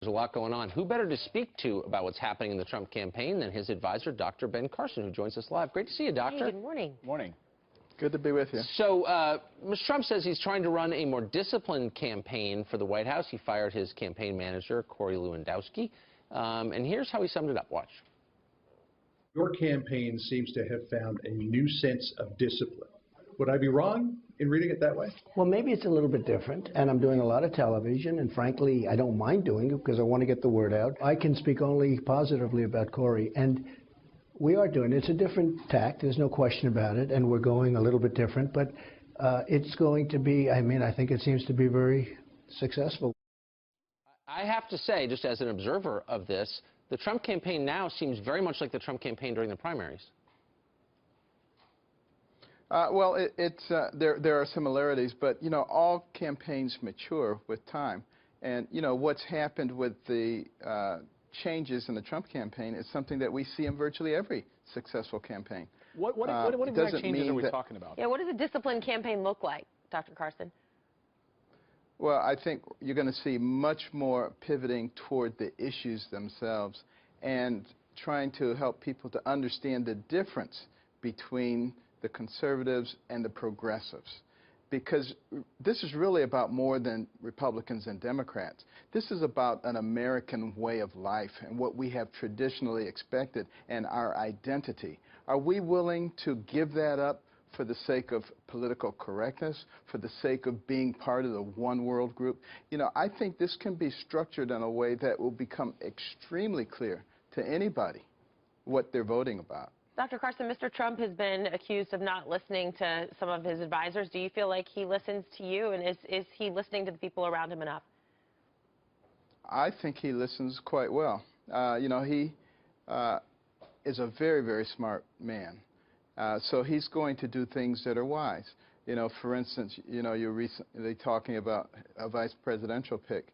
There's a lot going on. Who better to speak to about what's happening in the Trump campaign than his advisor, Dr. Ben Carson, who joins us live. Great to see you, Doctor. Hey, good morning. Morning. Good to be with you. So, Mr. Trump says he's trying to run a more disciplined campaign for the White House. He fired his campaign manager, Corey Lewandowski. And here's how he summed it up. Watch. Your campaign seems to have found a new sense of discipline. Would I be wrong in reading it that way? Well, maybe it's a little bit different, and I'm doing a lot of television, and frankly, I don't mind doing it because I want to get the word out. I can speak only positively about Corey, and we are doing it. It's a different tack, there's no question about it, and we're going a little bit different, but it's going to be, I think it seems to be very successful. I have to say, just as an observer of this, the Trump campaign now seems very much like the Trump campaign during the primaries. Well, there are similarities, but, you know, all campaigns mature with time. And, you know, what's happened with the changes in the Trump campaign is something that we see in virtually every successful campaign. What exact changes are we talking about? Yeah, what does a disciplined campaign look like, Dr. Carson? Well, I think you're going to see much more pivoting toward the issues themselves and trying to help people to understand the difference between the conservatives and the progressives. Because this is really about more than Republicans and Democrats. This is about an American way of life and what we have traditionally expected and our identity. Are we willing to give that up for the sake of political correctness, for the sake of being part of the one world group? You know, I think this can be structured in a way that will become extremely clear to anybody what they're voting about. Dr. Carson, Mr. Trump has been accused of not listening to some of his advisors. Do you feel like he listens to you, and is he listening to the people around him enough? I think he listens quite well. You know, he is a very, very smart man. So he's going to do things that are wise. You know, for instance, you know, you're recently talking about a vice presidential pick.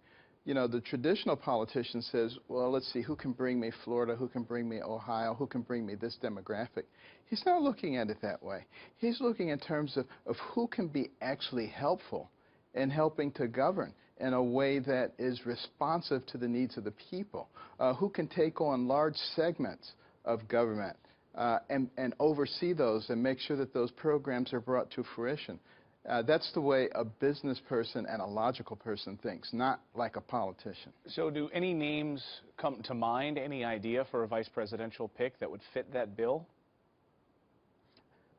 You know, the traditional politician says, well, let's see, who can bring me Florida, who can bring me Ohio, who can bring me this demographic? He's not looking at it that way. He's looking in terms of who can be actually helpful in helping to govern in a way that is responsive to the needs of the people, who can take on large segments of government and oversee those and make sure that those programs are brought to fruition. That's the way a business person and a logical person thinks, not like a politician. So do any names come to mind, any idea for a vice presidential pick that would fit that bill?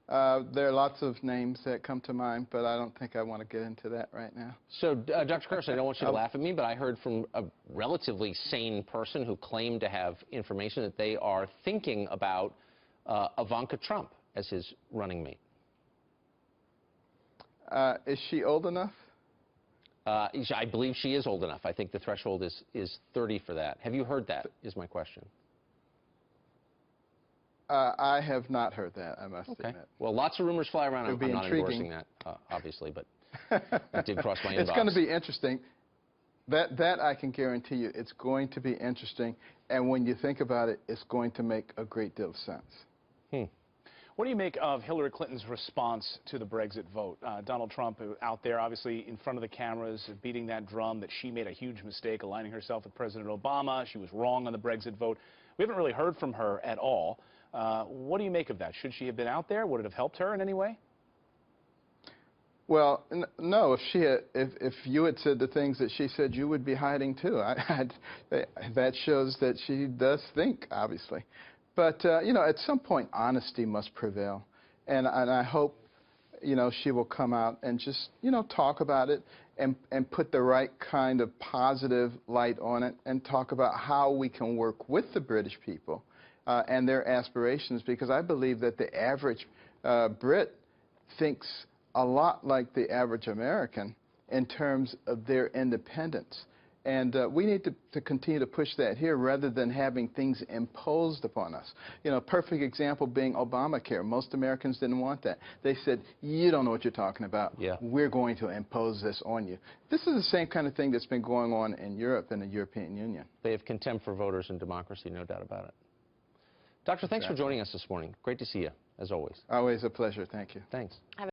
There are lots of names that come to mind, but I don't think I want to get into that right now. So, Dr. Carson, I don't want you to laugh at me, but I heard from a relatively sane person who claimed to have information that they are thinking about Ivanka Trump as his running mate. Is she old enough? I believe she is old enough. I think the threshold is 30 for that. Have you heard that, is my question. I have not heard that, I must admit. Well, lots of rumors fly around. I'm not endorsing that, obviously, but it did cross my inbox. It's going to be interesting. That I can guarantee you, it's going to be interesting. And when you think about it, it's going to make a great deal of sense. What do you make of Hillary Clinton's response to the Brexit vote? Donald Trump out there, obviously, in front of the cameras, beating that drum that she made a huge mistake aligning herself with President Obama. She was wrong on the Brexit vote. We haven't really heard from her at all. What do you make of that? Should she have been out there? Would it have helped her in any way? Well, no. If you had said the things that she said, you would be hiding too. That shows that she does think, obviously. But, you know, at some point, honesty must prevail. And I hope, you know, she will come out and just, you know, talk about it and put the right kind of positive light on it and talk about how we can work with the British people and their aspirations, because I believe that the average Brit thinks a lot like the average American in terms of their independence. And we need to continue to push that here rather than having things imposed upon us. You know, perfect example being Obamacare. Most Americans didn't want that. They said, you don't know what you're talking about. Yeah. We're going to impose this on you. This is the same kind of thing that's been going on in Europe and the European Union. They have contempt for voters and democracy, no doubt about it. Doctor, thanks for joining us this morning. Great to see you, as always. Always a pleasure. Thank you. Thanks.